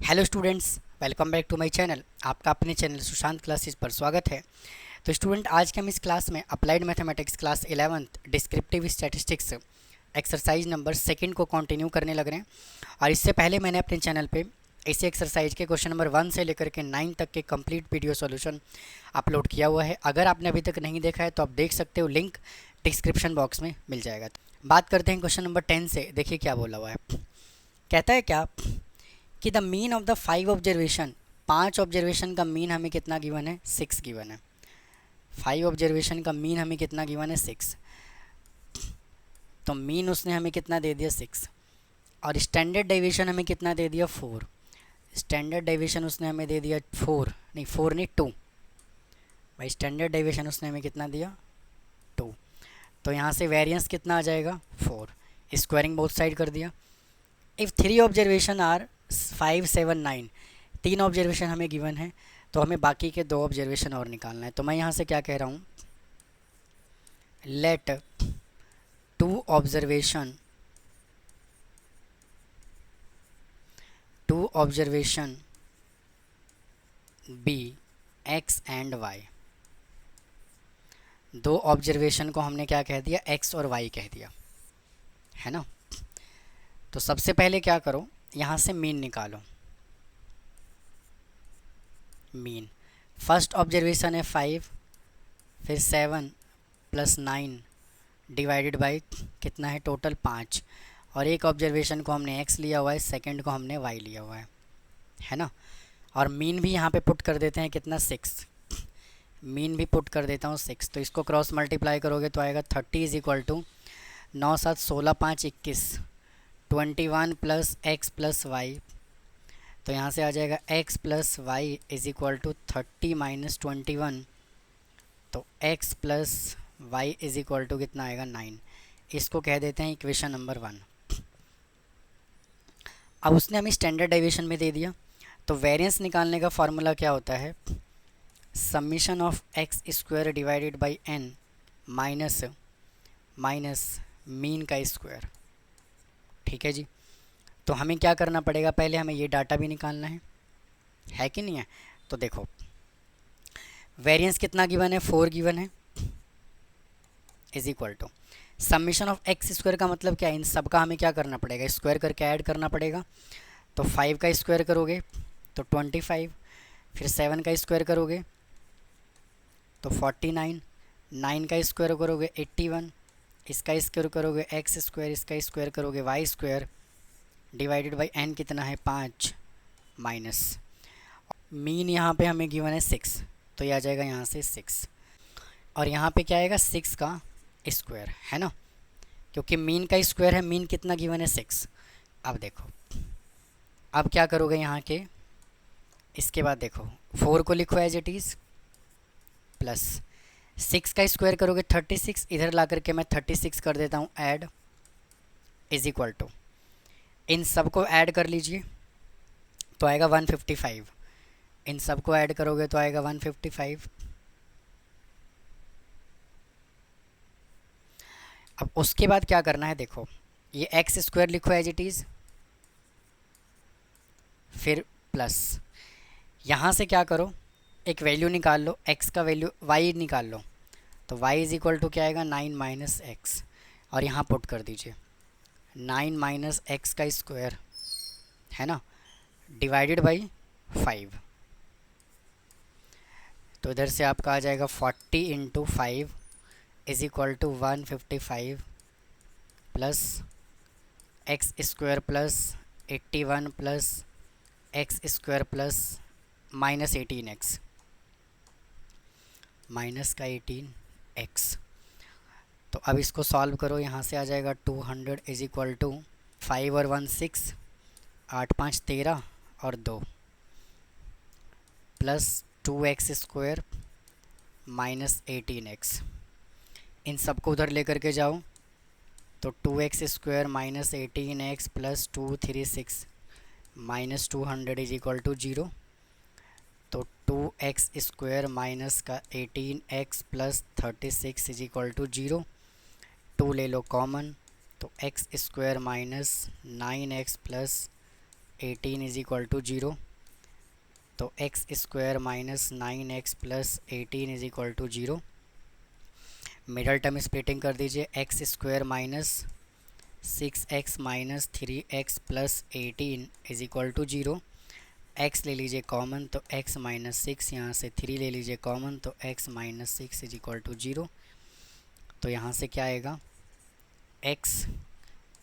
Hello students, welcome back to my channel. आपका अपने channel Sushant classes पर स्वागत है। तो स्टूडेंट, आज के हम इस क्लास में applied mathematics class 11th descriptive statistics exercise number second को कंटिन्यू करने लग रहे हैं। और इससे पहले मैंने अपने चैनल पे इसी एक्सरसाइज के क्वेश्चन नंबर 1 से लेकर के 9 तक के कंप्लीट वीडियो सॉल्यूशन अपलोड किया हुआ है। अगर आपने अभी तक नहीं देखा है तो आप देख सकते हो, लिंक डिस्क्रिप्शन बॉक्स में मिल जाएगा। बात करते हैं क्वेश्चन नंबर 10 से। देखिए क्या बोला हुआ है। कहता है क्या कि the mean of the 5 observation, 5 observation का मीन हमें कितना गिवन है, 6 गिवन है। 5 ऑब्जर्वेशन का मीन हमें कितना गिवन है, 6। तो मीन उसने हमें कितना दे दिया, 6। और स्टैंडर्ड डेविएशन हमें कितना दे दिया, 4। स्टैंडर्ड डेविएशन उसने हमें दे दिया 4, नहीं 4 नहीं 2 भाई। स्टैंडर्ड डेविएशन उसने हमें कितना दिया, 2। तो यहाँ से वेरिएंस कितना आ जाएगा, 4। स्क्वायरिंग बोथ साइड कर दिया। इफ़ 3 ऑब्जर्वेशन आर 5, 7, 9, 3 ऑब्जर्वेशन हमें गिवन है, तो हमें बाकी के 2 ऑब्जर्वेशन और निकालना है। तो मैं यहाँ से क्या कह रहा हूँ, let 2 observation be X and Y. 2 observation को हमने क्या कह दिया, एक्स और वाई कह दिया, है ना। तो सबसे पहले क्या करो, यहाँ से मीन निकालो। मीन फर्स्ट ऑब्जर्वेशन है 5, फिर 7 प्लस 9 डिवाइडेड बाई कितना है, टोटल 5। और एक ऑब्जर्वेशन को हमने x लिया हुआ है, सेकंड को हमने y लिया हुआ है ना। और मीन भी यहाँ पे पुट कर देते हैं, कितना, 6। मीन भी पुट कर देता हूँ 6। तो इसको क्रॉस मल्टीप्लाई करोगे तो आएगा 30 is equal to 9 7 16 5 21, 21 plus X plus Y. तो यहाँ से आ जाएगा x plus Y is equal to 30 minus 21। तो x plus Y is equal to कितना आएगा, 9। इसको कह देते हैं इक्वेशन नंबर 1। अब उसने हमें स्टैंडर्ड डेविएशन में दे दिया। तो वेरिएंस निकालने का फॉर्मूला क्या होता है, summation of x square divided by N minus mean का स्क्वायर। ठीक है जी। तो हमें क्या करना पड़ेगा, पहले हमें ये डाटा भी निकालना है कि नहीं है। तो देखो, वेरिएंस कितना गिवन है, 4 गिवन है, is equal to summation of x square का मतलब क्या है, इन सब का हमें क्या करना पड़ेगा, स्क्वायर करके ऐड करना पड़ेगा। तो 5 का स्क्वायर करोगे तो 25, फिर 7 का स्क्वायर करोगे तो 49, 9 का स्क्वायर करोगे 81, इसका स्क्वायर करोगे एक्स स्क्वायर, इसका स्क्वायर करोगे Y square, divided by N कितना है, 5 माइनस मीन यहाँ पे हमें गिवन है 6, तो ये आ जाएगा यहाँ से 6। और यहाँ पे क्या आएगा, 6 का स्क्वायर, है ना, क्योंकि मीन का स्क्वायर है। मीन कितना गिवन है, 6। अब देखो, अब क्या करोगे यहाँ के, इसके बाद देखो 4 को लिखो एज इट इज़, प्लस 6 का स्क्वायर करोगे 36, इधर ला करके मैं 36 कर देता हूँ ऐड, इज इक्वल टू इन सब को ऐड कर लीजिए तो आएगा 155। इन सब को ऐड करोगे तो आएगा 155। अब उसके बाद क्या करना है, देखो ये एक्स स्क्वायर लिखो एज इट इज़, फिर प्लस यहाँ से क्या करो, एक वैल्यू निकाल लो, x का वैल्यू y निकाल लो। तो y इज इक्वल टू क्या आएगा, 9 माइनस एक्स, और यहाँ पुट कर दीजिए 9 माइनस एक्स का स्क्वायर, है ना, डिवाइडेड बाई 5। तो इधर से आपका आ जाएगा 40 into 5 is equal to 155 plus X square plus 81 plus X square plus minus 18x, minus का 18x। तो अब इसको सॉल्व करो, यहाँ से आ जाएगा 200 इज इक्वल टू 5 और 1 6, 8 5 13 और 2 plus 2x square minus 18x। इन सबको उधर लेकर के जाओ तो 2x square minus 18x plus 236 minus 200 is equal to 0। तो 2x स्क्वायर माइनस का 18x plus 36 is equal to 0। 2 ले लो कॉमन, तो x square minus 9x plus 18 is equal to 0, तो X square minus 9x plus 18 is equal to 0। Middle term splitting कर दीजिए, X square minus 6x minus 3x plus 18 is equal to 0। x ले लीजिए common, तो x minus 6, यहाँ से 3 ले लीजिए कॉमन, तो x minus 6 is equal to 0। तो यहाँ से क्या आएगा, x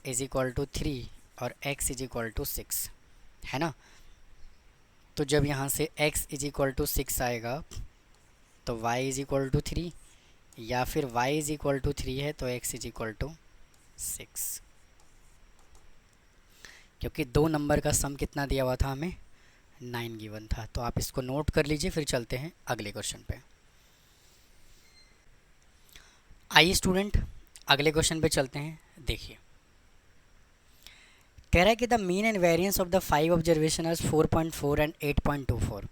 इज इक्वल टू 3 और x इज इक्वल टू 6, है ना। तो जब यहाँ से x इज इक्वल टू 6 आएगा तो y इज इक्वल टू 3, या फिर y इज इक्वल टू 3 है तो x इज इक्वल टू 6, क्योंकि दो नंबर का सम कितना दिया हुआ था हमें, 9 गिवन था। तो आप इसको नोट कर लीजिए, फिर चलते हैं अगले क्वेश्चन पे। आइए स्टूडेंट अगले क्वेश्चन पे चलते हैं। देखिए कह रहा है कि the mean and variance of the 5 observation आज 4.4 एंड 8.24।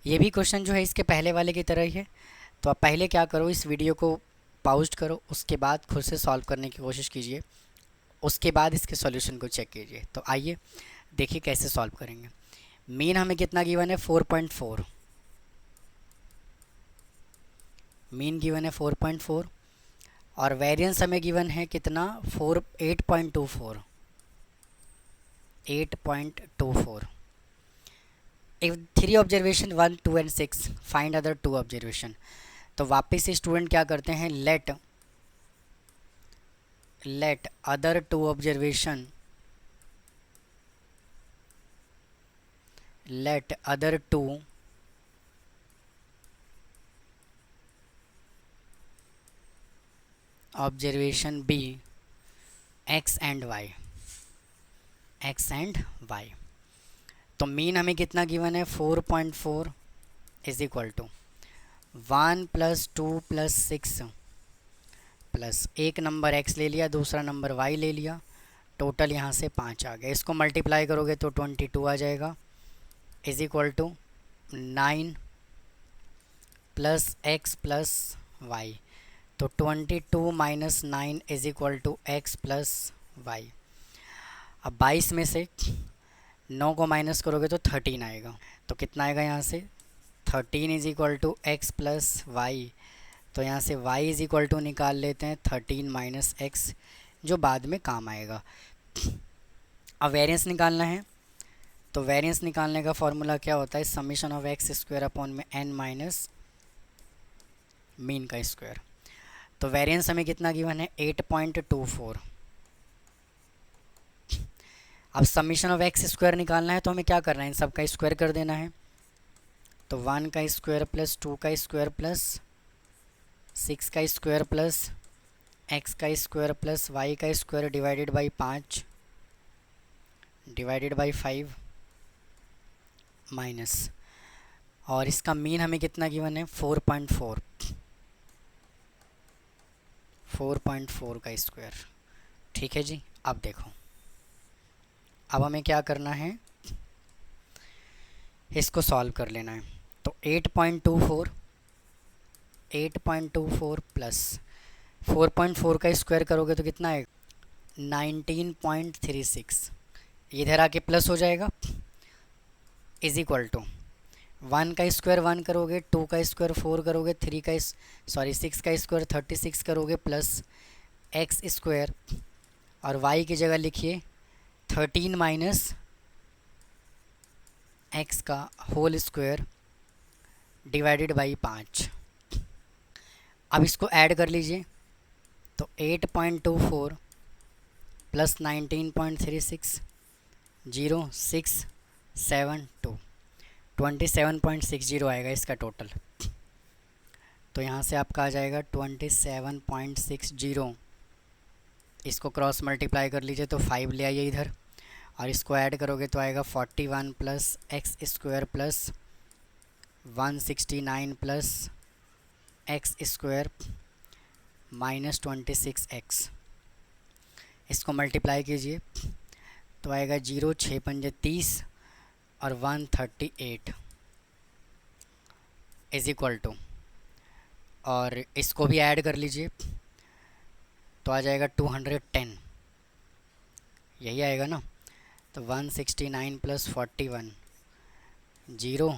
ये भी क्वेश्चन जो है इसके पहले वाले की तरह ही है। तो आप पहले क्या करो, इस वीडियो को पॉज करो, उसके बाद खुद से सॉल्व करने की कोशिश कीजिए, उसके बाद इसके सॉल्यूशन को चेक कीजिए। तो आइए देखिए कैसे सॉल्व करेंगे। मीन हमें कितना गिवन है, 4.4, मीन गिवन है 4.4, और वेरिएंस हमें गिवन है कितना, 8.24। If 3 observation 1, 2 and 6 find other 2 observation. तो वापस से स्टूडेंट क्या करते हैं, let other 2 observation, let other 2 observation be x and y, x and y। तो मीन हमें कितना गिवन है, 4.4 is equal to 1 plus 2 plus 6 plus एक नंबर x ले लिया, दूसरा नंबर y ले लिया, टोटल यहाँ से 5 आ गया। इसको मल्टीप्लाई करोगे तो 22 आ जाएगा, is equal to 9 plus X plus Y. तो 22 minus 9 is equal to X plus Y. अब 22 में से 9 को माइनस करोगे तो 13 आएगा। तो कितना आएगा यहाँ से, 13 is equal to X plus Y. तो यहाँ से y इज इक्वल टू निकाल लेते हैं 13 माइनस एक्स, जो बाद में काम आएगा। अब वेरिएंस निकालना है, तो वेरिएंस निकालने का फॉर्मूला क्या होता है, summation of x square upon में n माइनस मीन का स्क्वायर। तो वेरिएंस हमें कितना गिवन है, 8.24। अब समीशन ऑफ एक्स स्क्वायर निकालना है, तो हमें क्या करना है, इन सब का स्क्वायर कर देना है। तो 1 का स्क्वायर प्लस 2 का स्क्वायर प्लस 6 का स्क्वायर प्लस एक्स का स्क्वायर प्लस वाई का square divided by 5 divided by 5 minus, और इसका मीन हमें कितना गिवन है, 4.4 का स्क्वायर। ठीक है जी। अब देखो, अब हमें क्या करना है, इसको सॉल्व कर लेना है। तो 8.24 प्लस 4.4 का स्क्वायर करोगे तो कितना है, 19.36, इधर आके प्लस हो जाएगा, इज इक्वल टू 1 का स्क्वायर 1 करोगे, 2 का स्क्वायर 4 करोगे, 6 का स्क्वायर 36 करोगे, प्लस एक्स स्क्वायर, और y की जगह लिखिए 13 माइनस एक्स का होल स्क्वायर डिवाइडेड बाई 5। अब इसको ऐड कर लीजिए, तो 8.24 प्लस 19.36 0672 27.60 आएगा इसका टोटल। तो यहाँ से आपका आ जाएगा 27.60। इसको क्रॉस मल्टीप्लाई कर लीजिए तो 5 ले आइए इधर, और इसको ऐड करोगे तो आएगा 41 plus X square plus 169 plus X square minus 26x। इसको मल्टीप्लाई कीजिए तो आएगा 0 6 पंजे 30 और 138 इज इक्वल टू, और इसको भी ऐड कर लीजिए तो आ जाएगा 210, यही आएगा ना। तो 169 प्लस 41 0,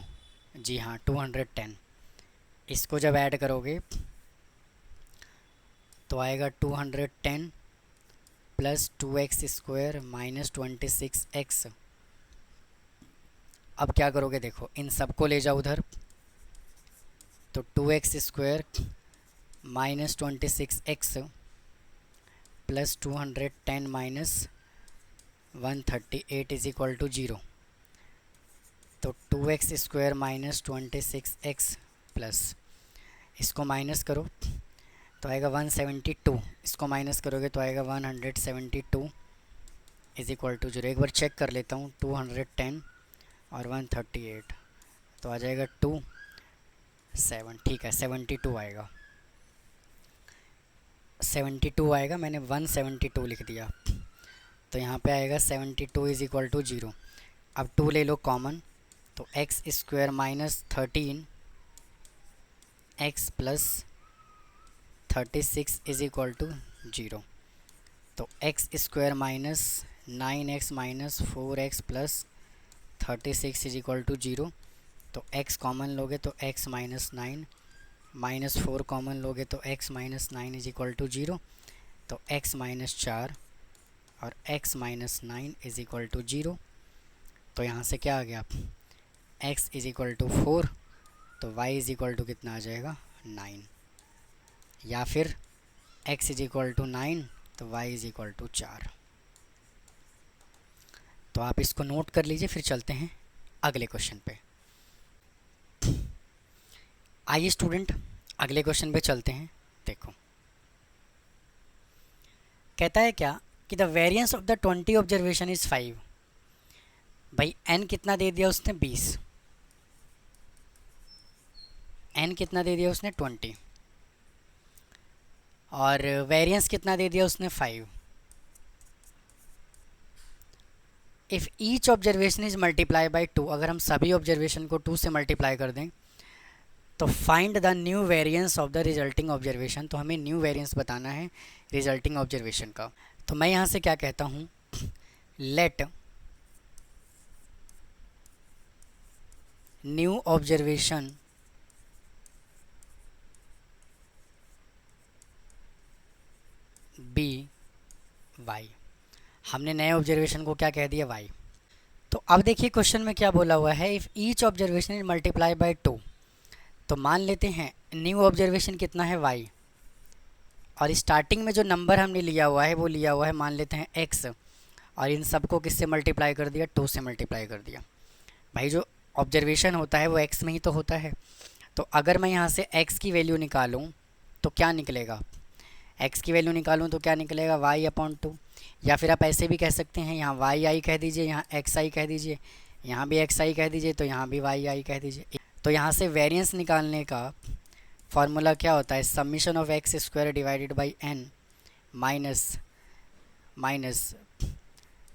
जी हाँ 210। इसको जब ऐड करोगे तो आएगा 210 प्लस 2x² माइनस 26x। अब क्या करोगे देखो, इन सबको ले जाओ उधर, तो 2x² minus 26x plus 210 minus 138 is equal to 0। तो 2x² माइनस 26x प्लस, इसको माइनस करो तो आएगा 172, इसको माइनस करोगे तो आएगा 172 इज इक्वल टू 0। एक बार चेक कर लेता हूँ, 210 और 138 तो आ जाएगा 7, ठीक है 72 आएगा, 72 आएगा। मैंने 172 लिख दिया, तो यहाँ पे आएगा 72 इज इक्वल टू 0। अब 2 ले लो कॉमन, तो x² minus 13 x plus 36 is equal to 0। तो x² minus 9x minus 4x plus 36 is equal to 0। तो x कॉमन लोगे तो x माइनस 9 माइनस 4 कॉमन लोगे तो x minus 9 is equal to 0। तो x माइनस 4 और x minus 9 is equal to 0। तो यहाँ से क्या आ गया, x इज इक्वल टू 4, तो y इज इक्वल टू कितना आ जाएगा 9, या फिर x इज इक्वल टू 9 तो y इज इक्वल टू 4। तो आप इसको नोट कर लीजिए, फिर चलते हैं अगले क्वेश्चन पे। आइए स्टूडेंट अगले क्वेश्चन पे चलते हैं। देखो कहता है क्या कि the variance of the 20 observation is 5। भाई n कितना दे दिया उसने 20, n कितना दे दिया उसने 20, और वेरिएंस कितना दे दिया उसने 5। If each observation is multiply by 2, अगर हम सभी ऑब्जर्वेशन को 2 से मल्टीप्लाई कर दें तो find the new variance of the resulting observation. तो हमें न्यू वेरिएंस बताना है रिजल्टिंग ऑब्जर्वेशन का। तो मैं यहाँ से क्या कहता हूँ, let new observation be Y. हमने नए ऑब्जर्वेशन को क्या कह दिया, वाई। तो अब देखिए क्वेश्चन में क्या बोला हुआ है, if each observation is multiply by 2, तो मान लेते हैं न्यू ऑब्जर्वेशन कितना है वाई, और स्टार्टिंग में जो नंबर हमने लिया हुआ है वो लिया हुआ है मान लेते हैं एक्स, और इन सबको किससे मल्टीप्लाई कर दिया, 2 से मल्टीप्लाई कर दिया। भाई जो ऑब्जर्वेशन होता है वो एक्स में ही तो होता है। तो अगर मैं यहाँ से एक्स की वैल्यू निकालूँ तो क्या निकलेगा, एक्स की वैल्यू निकालूँ तो क्या निकलेगा y/2, या फिर आप ऐसे भी कह सकते हैं, यहाँ y(i) कह दीजिए, यहाँ xi कह दीजिए, यहाँ भी xi कह दीजिए, तो यहाँ भी y(i) कह दीजिए। तो यहाँ से वेरिएंस निकालने का फॉर्मूला क्या होता है, summation of x² divided by n minus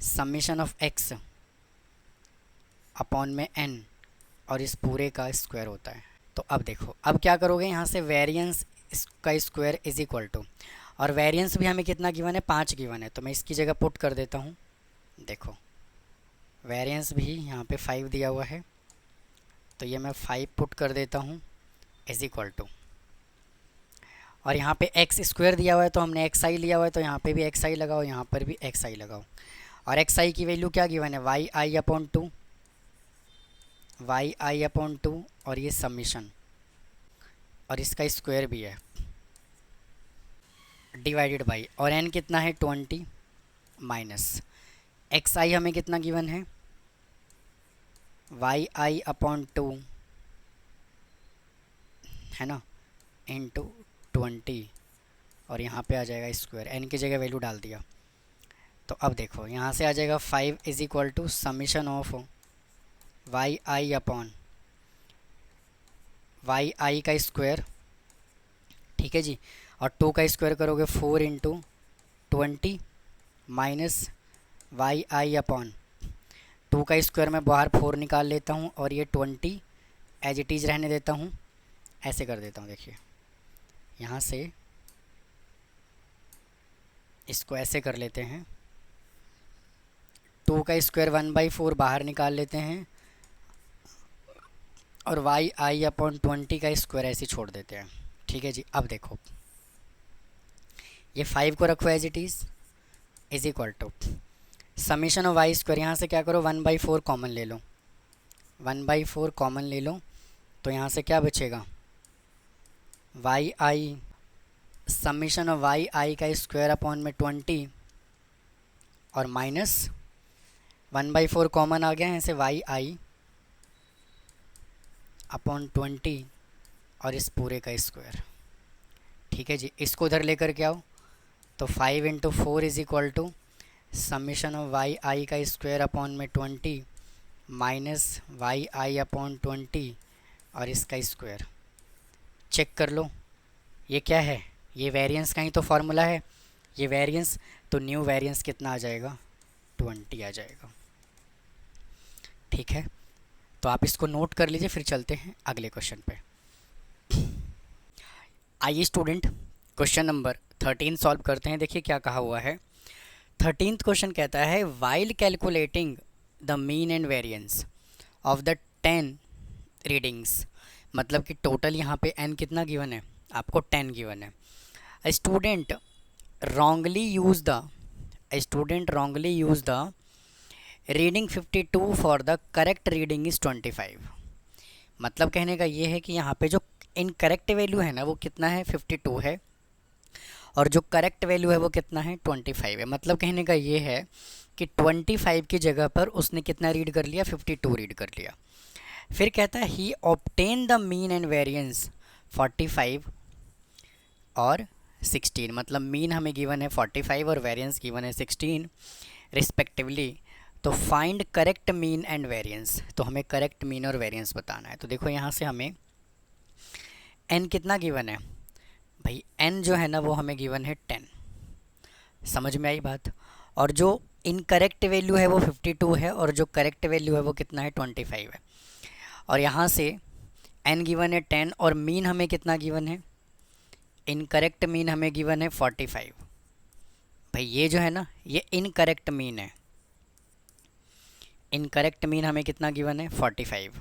summation of x upon में n, और इस पूरे का स्क्वायर होता है। तो अब देखो, अब क्या करोगे, यहाँ से वेरिएंस का स्क्वायर इज इक्वल टू, और वेरिएंस भी हमें कितना गिवन है, 5 गिवन है, तो मैं इसकी जगह पुट कर देता हूँ। देखो वेरिएंस भी यहाँ पे 5 दिया हुआ है, तो ये मैं 5 पुट कर देता हूँ इज इक्वल टू, और यहाँ पे x² दिया हुआ है तो हमने xi लिया हुआ है, तो यहाँ पे भी xi लगाओ, यहाँ पर भी xi लगाओ, और xi की वैल्यू क्या गिवन है, yi/2, yi/2, और ये समीशन, और इसका स्क्वायर भी है डिवाइडेड बाई, और n कितना है 20 माइनस xi हमें कितना गिवन है yi/2 है ना, इंटू 20, और यहाँ पे आ जाएगा स्क्वायर, n की जगह वैल्यू डाल दिया। तो अब देखो यहाँ से आ जाएगा 5 is equal to summation of yi का स्क्वायर, ठीक है जी, और 2 का स्क्वायर करोगे 4 इंटू 20 माइनस yi/2 का स्क्वायर मैं बाहर 4 निकाल लेता हूँ, और ये 20 एज इट इज़ रहने देता हूँ, ऐसे कर देता हूँ। देखिए यहाँ से इसको ऐसे कर लेते हैं, 2 का स्क्वायर 1/4 बाहर निकाल लेते हैं और वाई आई अपॉन 20 का स्क्वायर ऐसे छोड़ देते हैं। ठीक है जी। अब देखो ये 5 को रखो as it is equal to summation of Y square, यहाँ से क्या करो 1/4 कॉमन ले लो, 1/4 कॉमन ले लो तो यहाँ से क्या बचेगा Y I summation of Y I का स्क्वायर अपॉन में 20 और माइनस 1/4 कॉमन आ गया है, ऐसे वाई आई अपॉन 20 और इस पूरे का स्क्वायर। ठीक है जी। इसको उधर लेकर के आओ तो 5 × 4 is equal to summation of Y I का स्क्वायर अपॉन में 20 माइनस वाई आई अपॉन 20 और इसका स्क्वायर। चेक कर लो ये क्या है, ये वेरिएंस का ही तो फॉर्मूला है, ये वेरिएंस, तो न्यू वेरिएंस कितना आ जाएगा 20 आ जाएगा। ठीक है, तो आप इसको नोट कर लीजिए, फिर चलते हैं अगले क्वेश्चन पे। आइए स्टूडेंट क्वेश्चन नंबर 13 सॉल्व करते हैं। देखिए क्या कहा हुआ है। 13th क्वेश्चन कहता है while calculating the mean and variance of the 10 readings, मतलब कि टोटल यहाँ पे n कितना गिवन है, आपको 10 गिवन है। A student wrongly used the reading 52 for the correct reading is 25। मतलब कहने का ये है कि यहाँ पे जो इनकरेक्ट वैल्यू है ना वो कितना है 52 है और जो करेक्ट वैल्यू है वो कितना है 25 है। मतलब कहने का ये है कि 25 की जगह पर उसने कितना रीड कर लिया 52 रीड कर लिया। फिर कहता है he obtain the mean and variance 45 और 16, मतलब मीन हमें गिवन है 45 और वेरिएंस गिवन है 16 रिस्पेक्टिवली। तो find correct mean and variance, तो हमें करेक्ट मीन और वेरिएंस बताना है। तो देखो यहाँ से हमें n कितना गिवन है भाई, n जो है ना वो हमें गिवन है 10, समझ में आई बात। और जो इनकरेक्ट वैल्यू है वो 52 है और जो करेक्ट वैल्यू है वो कितना है 25 है। और यहाँ से n गिवन है 10 और मीन हमें कितना गिवन है, इनकरेक्ट मीन हमें गिवन है 45। भाई ये जो है ना ये इनकरेक्ट मीन है, इनकरेक्ट मीन हमें कितना गिवन है 45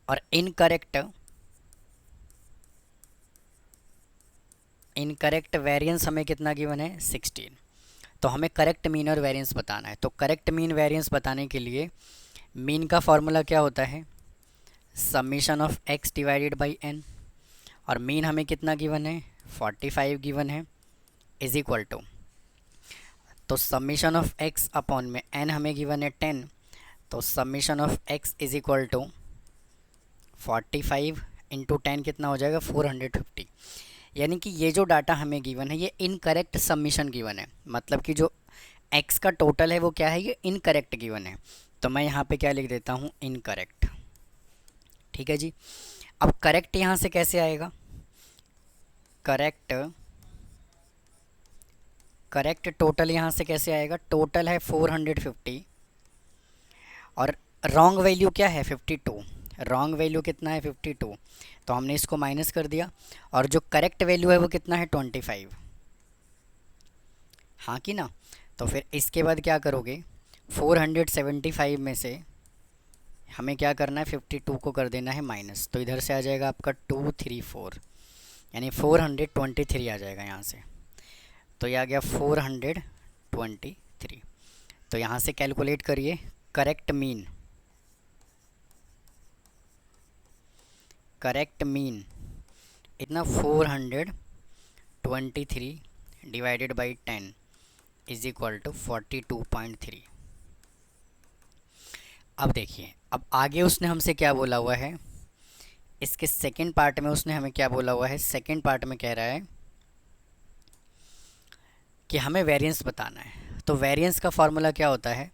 और इनकरेक्ट वेरिएंस हमें कितना गिवन है 16। तो हमें करेक्ट मीन और वेरिएंस बताना है। तो करेक्ट मीन वेरिएंस बताने के लिए मीन का फॉर्मूला क्या होता है summation of x divided by n, और मीन हमें कितना गिवन है 45 गिवन है इज इक्वल टू, तो समीशन ऑफ x अपॉन में n हमें गिवन है 10, तो summation of x is equal to 45 into 10 कितना हो जाएगा 450। यानी कि ये जो डाटा हमें गिवन है ये इनकरेक्ट समीशन गिवन है, मतलब कि जो x का टोटल है वो क्या है ये इनकरेक्ट गिवन है। तो मैं यहाँ पे क्या लिख देता हूँ इनकरेक्ट। ठीक है जी। अब करेक्ट यहाँ से कैसे आएगा, करेक्ट टोटल यहाँ से कैसे आएगा, टोटल है 450 और रॉन्ग वैल्यू क्या है 52, रॉन्ग वैल्यू कितना है 52, तो हमने इसको माइनस कर दिया और जो करेक्ट वैल्यू है वो कितना है 25, हाँ कि ना। तो फिर इसके बाद क्या करोगे 475 में से हमें क्या करना है 52 को कर देना है माइनस, तो इधर से आ जाएगा आपका 234 यानी 423 आ जाएगा यहाँ से। तो ये आ गया 423। तो यहाँ से कैलकुलेट करिए करेक्ट मीन इतना 423 divided by 10 is equal to 42.3। अब देखिए अब आगे उसने हमसे क्या बोला हुआ है, इसके सेकंड पार्ट में उसने हमें क्या बोला हुआ है, सेकंड पार्ट में कह रहा है कि हमें वेरिएंस बताना है। तो वेरिएंस का फॉर्मूला क्या होता है,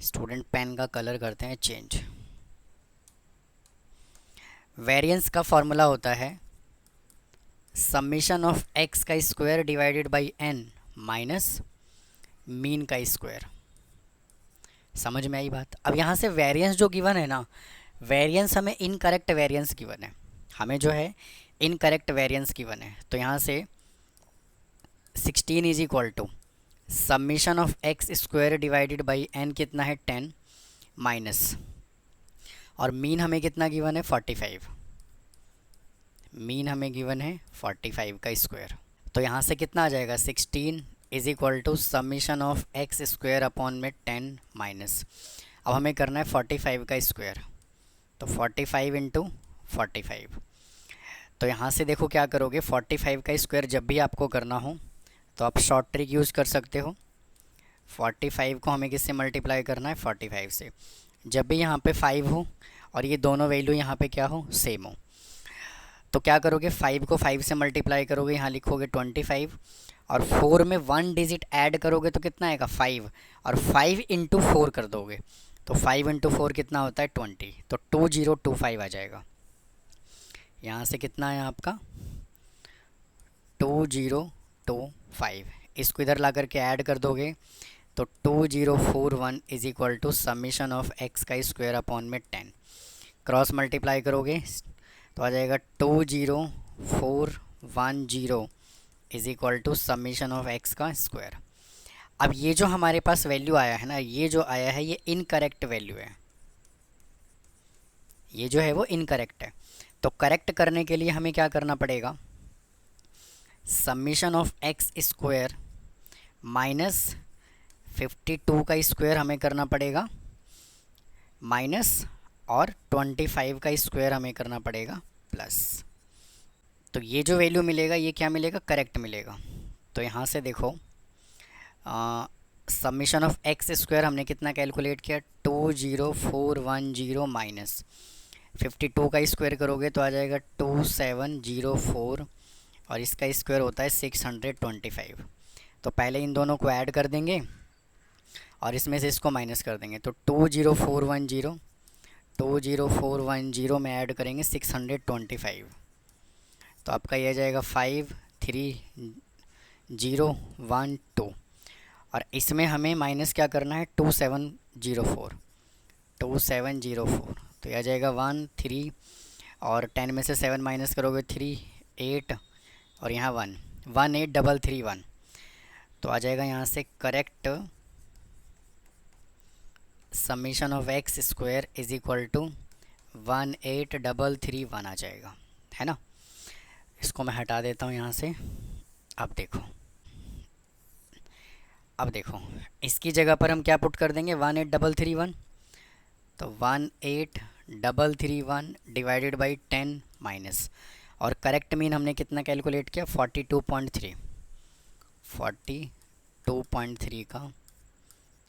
स्टूडेंट पेन का कलर करते हैं चेंज। वेरिएंस का फॉर्मूला होता है समीशन ऑफ x का square divided by n minus mean का स्क्वायर। समझ में आई बात। अब यहाँ से वेरिएंस जो गिवन है ना, वेरिएंस हमें इनकरेक्ट वेरिएंस गिवन है, हमें जो है इनकरेक्ट वेरिएंस गिवन है। तो यहाँ से 16 is equal to summation of x square divided by N कितना है 10 माइनस, और मीन हमें कितना गिवन है 45, मीन हमें गिवन है 45 का स्क्वायर। तो यहाँ से कितना आ जाएगा 16 is equal to summation of x square upon में 10 माइनस, अब हमें करना है 45 का स्क्वायर, तो 45 इंटू 45। तो यहाँ से देखो क्या करोगे, 45 का स्क्वायर जब भी आपको करना हो तो आप शॉर्ट ट्रिक यूज़ कर सकते हो। 45 को हमें किससे मल्टीप्लाई करना है 45 से, जब भी यहाँ पे 5 हो और ये दोनों वैल्यू यहाँ पे क्या हो सेम हो, तो क्या करोगे 5 को 5 से मल्टीप्लाई करोगे, यहाँ लिखोगे 25, और 4 में 1 डिजिट ऐड करोगे तो कितना आएगा 5, और 5 इंटू 4 कर दोगे तो 5 इंटू 4 कितना होता है 20, तो 2025 आ जाएगा। यहाँ से कितना है आपका 2025, इसको इधर ला करके ऐड कर दोगे तो 2041 is equal to summation of X का स्क्वायर अपॉन में 10, क्रॉस मल्टीप्लाई करोगे तो आ जाएगा 20410 is equal to summation of X का स्क्वायर। अब ये जो हमारे पास वैल्यू आया है ना, ये जो आया है ये इनकरेक्ट वैल्यू है, ये जो है वो इनकरेक्ट है। तो करेक्ट करने के लिए हमें क्या करना पड़ेगा, summation of x square minus 52 का स्क्वायर हमें करना पड़ेगा, माइनस और 25 का स्क्वायर हमें करना पड़ेगा प्लस। तो ये जो वैल्यू मिलेगा ये क्या मिलेगा, करेक्ट मिलेगा। तो यहाँ से देखो समीशन ऑफ एक्स स्क्वायर हमने कितना कैलकुलेट किया 20410 माइनस 52 का स्क्वायर करोगे तो आ जाएगा 2704, और इसका स्क्वायर होता है 625। तो पहले इन दोनों को ऐड कर देंगे और इसमें से इसको माइनस कर देंगे, तो 20410 में ऐड करेंगे 625, तो आपका ये जाएगा 53012, और इसमें हमें माइनस क्या करना है 2704, तो यह जाएगा 13, और 10 में से 7 माइनस करोगे 3 8, और यहाँ 1 18331, तो आ जाएगा यहाँ से correct summation of x square is equal to 18331 आ जाएगा, है ना। इसको मैं हटा देता हूँ यहाँ से। अब देखो इसकी जगह पर हम क्या पुट कर देंगे 18331, तो 18331 डिवाइडेड बाई 10 माइनस, और करेक्ट मीन हमने कितना कैलकुलेट किया 42.3 का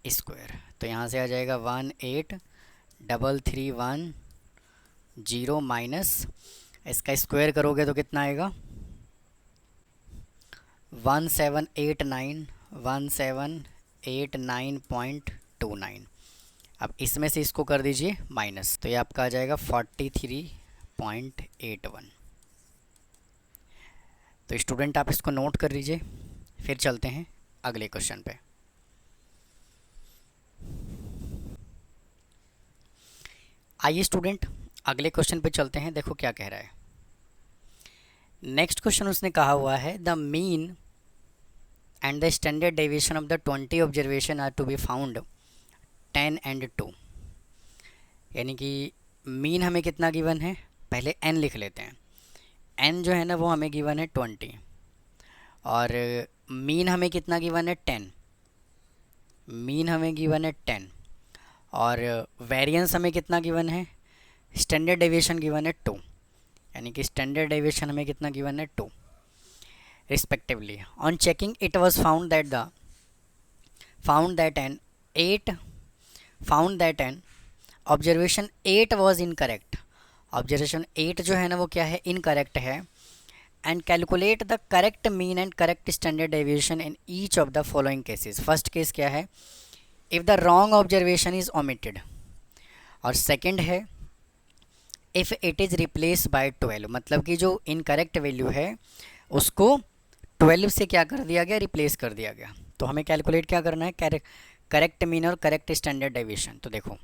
स्क्वायर, तो यहाँ से आ जाएगा 18331 माइनस, इसका स्क्वायर करोगे तो कितना आएगा 1789.29। अब इसमें से इसको कर दीजिए माइनस, तो ये आपका आ जाएगा 43.81। तो स्टूडेंट आप इसको नोट कर लीजिए, फिर चलते हैं अगले क्वेश्चन पे। आइए स्टूडेंट अगले क्वेश्चन पे चलते हैं, देखो क्या कह रहा है। नेक्स्ट क्वेश्चन उसने कहा हुआ है the mean and the standard deviation of the 20 observation are to be found 10 and 2, यानी कि मीन हमें कितना गिवन है, पहले n लिख लेते हैं। n जो है ना वो हमें गिवन है 20, और मीन हमें कितना गिवन है 10, मीन हमें गिवन है 10, और वेरिएंस हमें कितना गिवन है, स्टैंडर्ड डेविएशन गिवन है 2, यानी कि स्टैंडर्ड डेविएशन हमें कितना गिवन है 2 respectively. On checking it was found that an observation 8 was incorrect, observation 8 जो है ना वो क्या है इनकरेक्ट है, and calculate the correct mean and correct standard deviation in each of the following cases. First case क्या है, if the wrong observation is omitted, और सेकंड है if it is replace by 12, मतलब कि जो इनकरेक्ट वैल्यू है उसको 12 से क्या कर दिया गया, रिप्लेस कर दिया गया। तो हमें कैलकुलेट क्या करना है, करेक्ट मीन और करेक्ट स्टैंडर्ड डेविएशन। तो देखो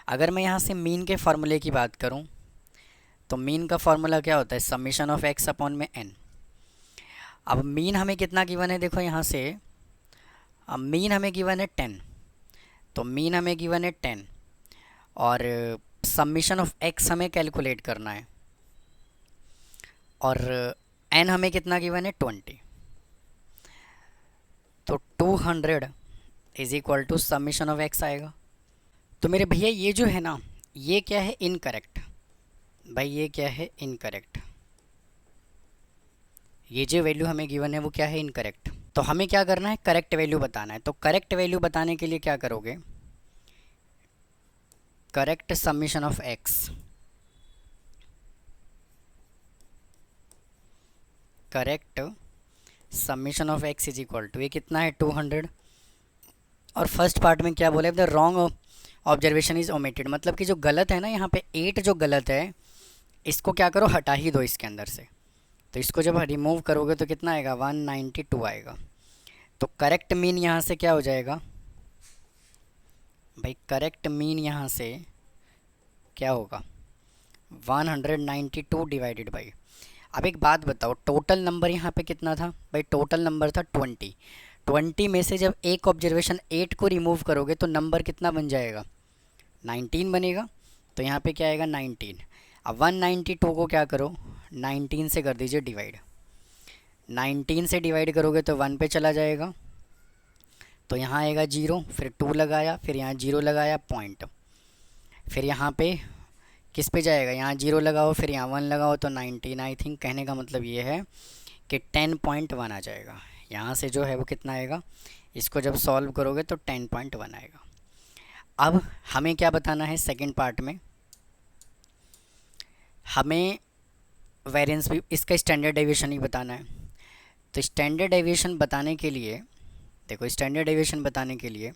अगर मैं यहाँ से मीन के फार्मूले की बात करूँ तो मीन का फार्मूला क्या होता है, समीशन ऑफ एक्स अपॉन में एन। अब मीन हमें कितना गिवन है, देखो यहाँ से मीन हमें गिवन है 10, तो मीन हमें गिवन है 10 और समीशन ऑफ एक्स हमें कैलकुलेट करना है और एन हमें कितना गिवन है 20। तो 200 is equal to summation of X आएगा। तो मेरे भैया ये जो है ना, ये क्या है, इनकरेक्ट। भाई ये क्या है, इनकरेक्ट। ये जो वैल्यू हमें गिवन है वो क्या है, इनकरेक्ट। तो हमें क्या करना है, करेक्ट वैल्यू बताना है। तो करेक्ट वैल्यू बताने के लिए क्या करोगे, correct summation of X, correct summation of X is equal to, ये कितना है 200। और फर्स्ट पार्ट में क्या बोले, the wrong observation is omitted, मतलब कि जो गलत है ना यहाँ पे 8 जो गलत है इसको क्या करो, हटा ही दो इसके अंदर से। तो इसको जब रिमूव करोगे तो कितना आएगा, 192 आएगा। तो करेक्ट मीन यहाँ से क्या हो जाएगा भाई, करेक्ट मीन यहाँ से क्या होगा, 192 डिवाइडेड बाई। अब एक बात बताओ, टोटल नंबर यहाँ पे कितना था भाई, टोटल नंबर था 20। 20 में से जब एक ऑब्जर्वेशन 8 को रिमूव करोगे तो नंबर कितना बन जाएगा, 19 बनेगा। तो यहाँ पे क्या आएगा, 19। अब 192 को क्या करो, 19 से कर दीजिए डिवाइड। 19 से डिवाइड करोगे तो 1 पे चला जाएगा, तो यहाँ आएगा 0, फिर 2 लगाया, फिर यहाँ 0 लगाया पॉइंट, फिर यहाँ पे किस पे जाएगा, यहाँ 0 लगाओ, फिर यहाँ 1 लगाओ, तो 19। आई थिंक कहने का मतलब ये है कि 10.1 आ जाएगा। यहाँ से जो है वो कितना आएगा, इसको जब सॉल्व करोगे तो 10.1 आएगा। अब हमें क्या बताना है, सेकंड पार्ट में हमें वेरिएंस भी, इसका स्टैंडर्ड डेविएशन ही बताना है। तो स्टैंडर्ड डेविएशन बताने के लिए देखो, स्टैंडर्ड डेविएशन बताने के लिए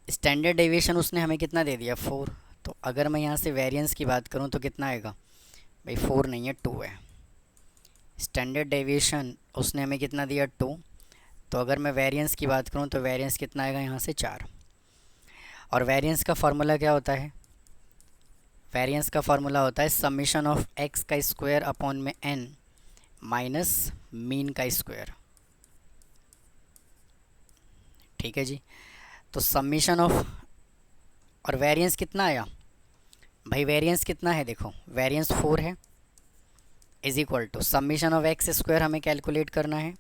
स्टैंडर्ड डेविएशन उसने हमें कितना दे दिया, 4। तो अगर मैं यहाँ से वेरिएंस की बात करूँ तो कितना आएगा भाई, 4 नहीं है 2 है। स्टैंडर्ड डेविएशन उसने हमें कितना दिया, 2। तो अगर मैं वेरिएंस की बात करूँ तो वेरिएंस कितना आएगा यहाँ से, 4। और वेरिएंस का फार्मूला क्या होता है, वेरिएंस का फार्मूला होता है समीशन ऑफ एक्स का स्क्वायर अपॉन में एन माइनस मीन का स्क्वायर। ठीक है जी। तो समीशन ऑफ, और वेरिएंस कितना आया भाई, वेरिएंस कितना है देखो, वेरिएंस 4 है, is equal to summation of x square हमें कैलकुलेट करना है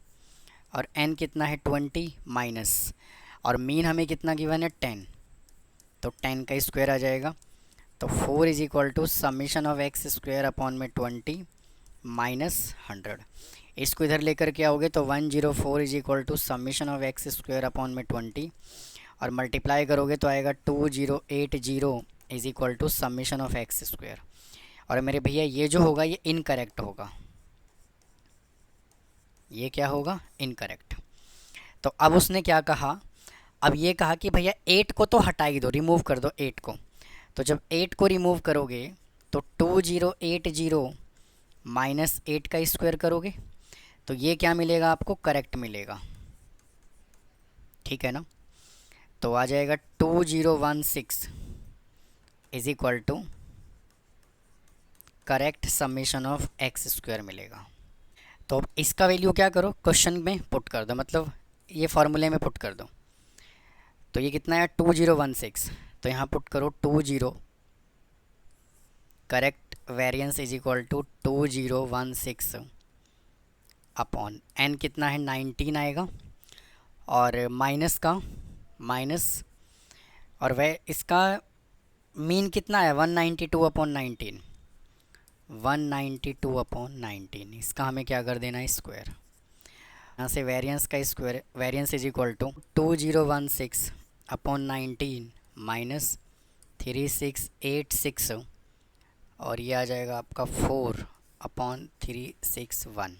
और एन कितना है 20 माइनस, और मीन हमें कितना गिवन है 10, तो 10 का स्क्वायर आ जाएगा। तो 4 is equal to summation of x square upon में 20 माइनस 100। इसको इधर लेकर के आओगे तो 104 is equal to summation of x square upon में 20, और मल्टीप्लाई करोगे तो आएगा 2080 is equal to summation of x square. और मेरे भैया ये जो होगा ये इनकरेक्ट होगा, ये क्या होगा, इनकरेक्ट। तो अब उसने क्या कहा, अब ये कहा कि भैया 8 को तो हटा ही दो, रिमूव कर दो 8 को। तो जब 8 को रिमूव करोगे तो 2080 माइनस 8 का स्क्वायर करोगे तो ये क्या मिलेगा आपको, करेक्ट मिलेगा। ठीक है ना। तो आ जाएगा 2016 is equal to correct summation of x square मिलेगा। तो अब इसका वैल्यू क्या करो, क्वेश्चन में पुट कर दो, मतलब ये फॉर्मूले में पुट कर दो। तो ये कितना है 2016, तो यहाँ पुट करो 20, correct variance is equal to 2016 upon n कितना है 19 आएगा, और माइनस का माइनस, और वह इसका मीन कितना है 192 अपॉन 19, 192 अपॉन 19, इसका हमें क्या कर देना है, स्क्वायर। यहाँ से वेरिएंस का square, variance is equal to 2016 upon 19 minus 3686, और ये आ जाएगा आपका 4 अपॉन 361।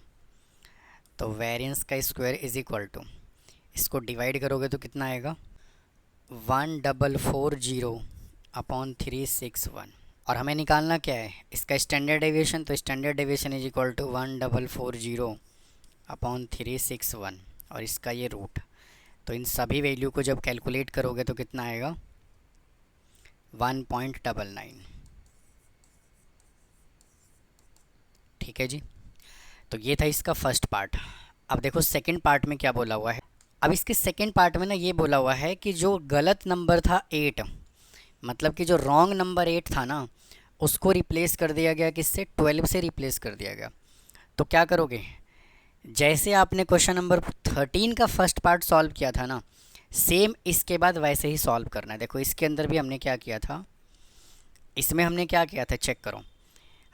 तो वेरिएंस का स्क्वायर इज इक्वल टू, इसको डिवाइड करोगे तो कितना आएगा 1440 अपॉन 361। और हमें निकालना क्या है, इसका स्टैंडर्ड डेविएशन। तो standard deviation is equal to 1440 upon 361, और इसका ये रूट। तो इन सभी वैल्यू को जब कैलकुलेट करोगे तो कितना आएगा 1.99। ठीक है जी। तो ये था इसका फर्स्ट पार्ट। अब देखो सेकंड पार्ट में क्या बोला हुआ है। अब इसके सेकेंड पार्ट में ना ये बोला हुआ है कि जो गलत नंबर था 8, मतलब कि जो रॉन्ग नंबर 8 था ना, उसको रिप्लेस कर दिया गया किससे, 12 से रिप्लेस कर दिया गया। तो क्या करोगे, जैसे आपने क्वेश्चन नंबर 13 का फर्स्ट पार्ट सॉल्व किया था ना, सेम इसके बाद वैसे ही सॉल्व करना है। देखो इसके अंदर भी हमने क्या किया था, इसमें हमने क्या किया था चेक करो।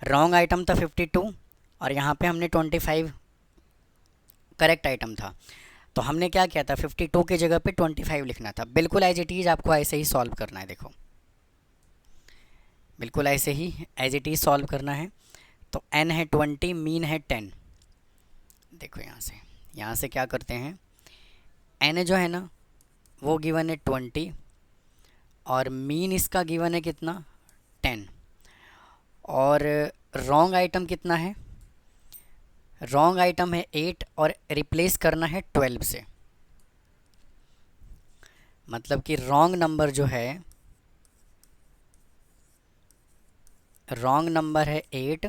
रॉन्ग आइटम था 52 और यहाँ पे हमने 25 करेक्ट आइटम था। तो हमने क्या किया था, 52 की जगह पे 25 लिखना था। बिल्कुल एज इट इज़ आपको ऐसे ही सॉल्व करना है। देखो बिल्कुल ऐसे ही एज इट इज़ सॉल्व करना है। तो n है 20, मीन है 10। देखो यहाँ से क्या करते हैं, n जो है ना वो गिवन है 20 और मीन इसका गिवन है कितना, 10। और रॉन्ग आइटम कितना है, रॉन्ग आइटम है 8 और रिप्लेस करना है 12 से। मतलब कि रॉन्ग नंबर जो है, रॉन्ग नंबर है 8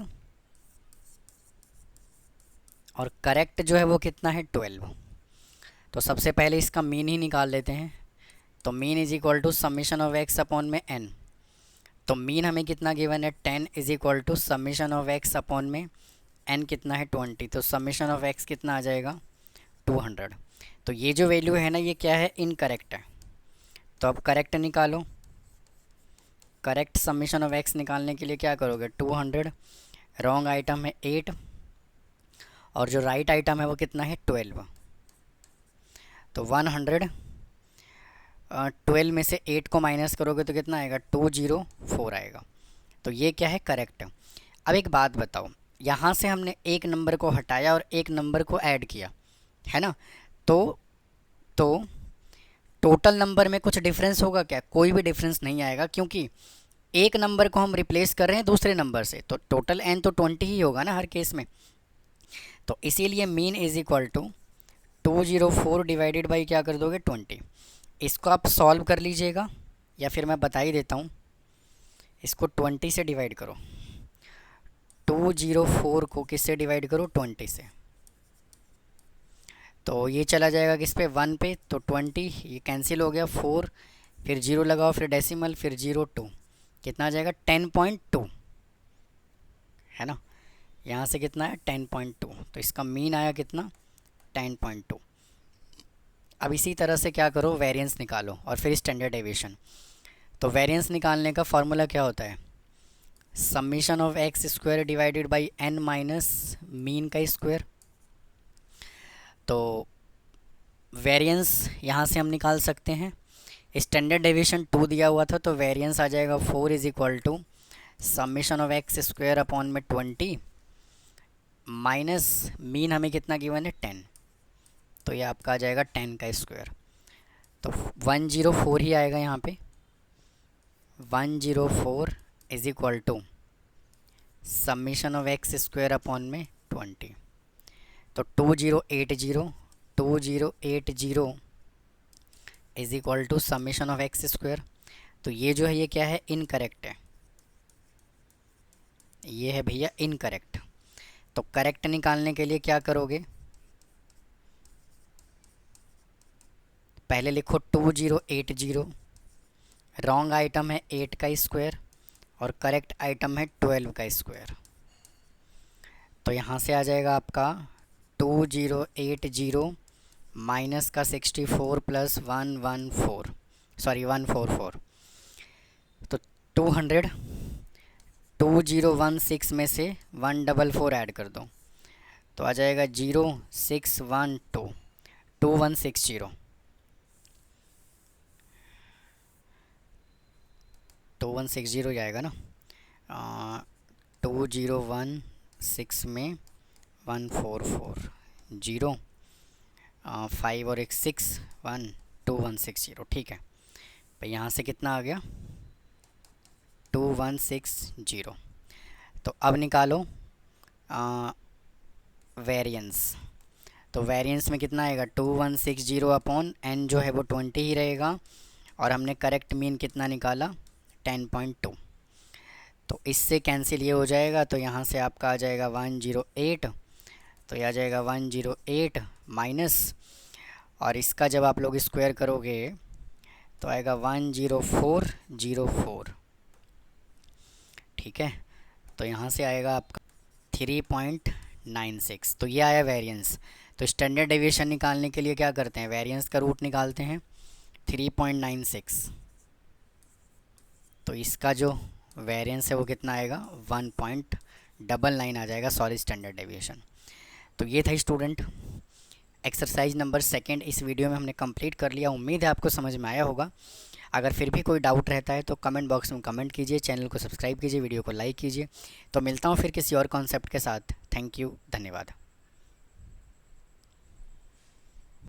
और करेक्ट जो है वो कितना है 12। तो सबसे पहले इसका मीन ही निकाल लेते हैं। तो mean is equal to summation of x upon में n। तो मीन हमें कितना गिवन है, 10 is equal to summation of x upon में n कितना है 20। तो समीशन ऑफ x कितना आ जाएगा, 200। तो ये जो वैल्यू है ना ये क्या है, इनकरेक्ट है। तो अब करेक्ट निकालो। करेक्ट समीशन ऑफ x निकालने के लिए क्या करोगे, 200, रॉन्ग आइटम है 8 और जो राइट आइटम है वो कितना है 12। तो 100, 12 में से 8 को माइनस करोगे तो कितना आएगा, 204 आएगा। तो ये क्या है, करेक्ट। अब एक बात बताओ, यहाँ से हमने एक नंबर को हटाया और एक नंबर को ऐड किया है ना, तो टोटल नंबर में कुछ डिफरेंस होगा क्या, कोई भी डिफरेंस नहीं आएगा, क्योंकि एक नंबर को हम रिप्लेस कर रहे हैं दूसरे नंबर से। तो टोटल n तो 20 ही होगा ना हर केस में। तो इसीलिए mean is equal to 204 divided by क्या कर दोगे, 20। इसको आप सॉल्व कर लीजिएगा या फिर मैं बता ही देता हूँ। इसको 20 से डिवाइड करो, 204 को किससे डिवाइड करो, 20 से। तो ये चला जाएगा किस पे, 1 पे। तो 20 ये कैंसिल हो गया, 4 फिर 0 लगाओ, फिर डेसिमल, फिर 02, कितना आ जाएगा, 10.2 है ना। यहाँ से कितना है, 10.2। तो इसका मीन आया कितना, 10.2। अब इसी तरह से क्या करो, वेरिएंस निकालो और फिर स्टैंडर्ड डेविएशन। तो वेरिएंस निकालने का फॉर्मूला क्या होता है, summation of x square divided by n minus mean का स्क्वायर। तो वेरिएंस यहाँ से हम निकाल सकते हैं। स्टैंडर्ड डेविएशन 2 दिया हुआ था, तो वेरिएंस आ जाएगा 4 is equal to summation of x square upon में 20 माइनस मीन हमें कितना गिवन है, 10। तो ये आपका आ जाएगा 10 का स्क्वायर। तो 104 ही आएगा यहाँ पे, 104 is equal to summation of x square upon में 20। तो 2080 is equal to summation of x square. तो ये जो है ये क्या है, इनकरेक्ट है, ये है भैया इनकरेक्ट। तो करेक्ट निकालने के लिए क्या करोगे, पहले लिखो 2080, रॉन्ग आइटम है 8 का स्क्वायर और करेक्ट आइटम है 12 का स्क्वायर। तो यहाँ से आ जाएगा आपका 2080 माइनस का 64 प्लस 144। तो 200, 2016 में से 144 ऐड कर दो तो आ जाएगा 0612 2160। 2160 जाएगा ना, 2016 में 144 0 5 और एक 6 1 2160, ठीक है भाई। यहाँ से कितना आ गया, 2160। तो अब निकालो वेरिएंस। तो वेरिएंस में कितना आएगा, 2160 अपॉन n जो है वो 20 ही रहेगा और हमने करेक्ट मीन कितना निकाला, 10.2। तो इससे कैंसिल ये हो जाएगा, तो यहाँ से आपका आ जाएगा 108। तो यह आ जाएगा 108 माइनस, और इसका जब आप लोग स्क्वायर करोगे तो आएगा 10404। ठीक है, तो यहाँ से आएगा आपका 3.96। तो ये आया वेरिएंस। तो स्टैंडर्ड डेविएशन निकालने के लिए क्या करते हैं, वेरिएंस का रूट निकालते हैं 3.96। तो इसका जो वेरिएंस है वो कितना आएगा, 1.99 आ जाएगा, सॉरी स्टैंडर्ड डेविएशन। तो ये था स्टूडेंट एक्सरसाइज नंबर 2 इस वीडियो में हमने कंप्लीट कर लिया। उम्मीद है आपको समझ में आया होगा। अगर फिर भी कोई डाउट रहता है तो कमेंट बॉक्स में कमेंट कीजिए, चैनल को सब्सक्राइब कीजिए, वीडियो को लाइक कीजिए। तो मिलता हूँ फिर किसी और कॉन्सेप्ट के साथ। थैंक यू, धन्यवाद।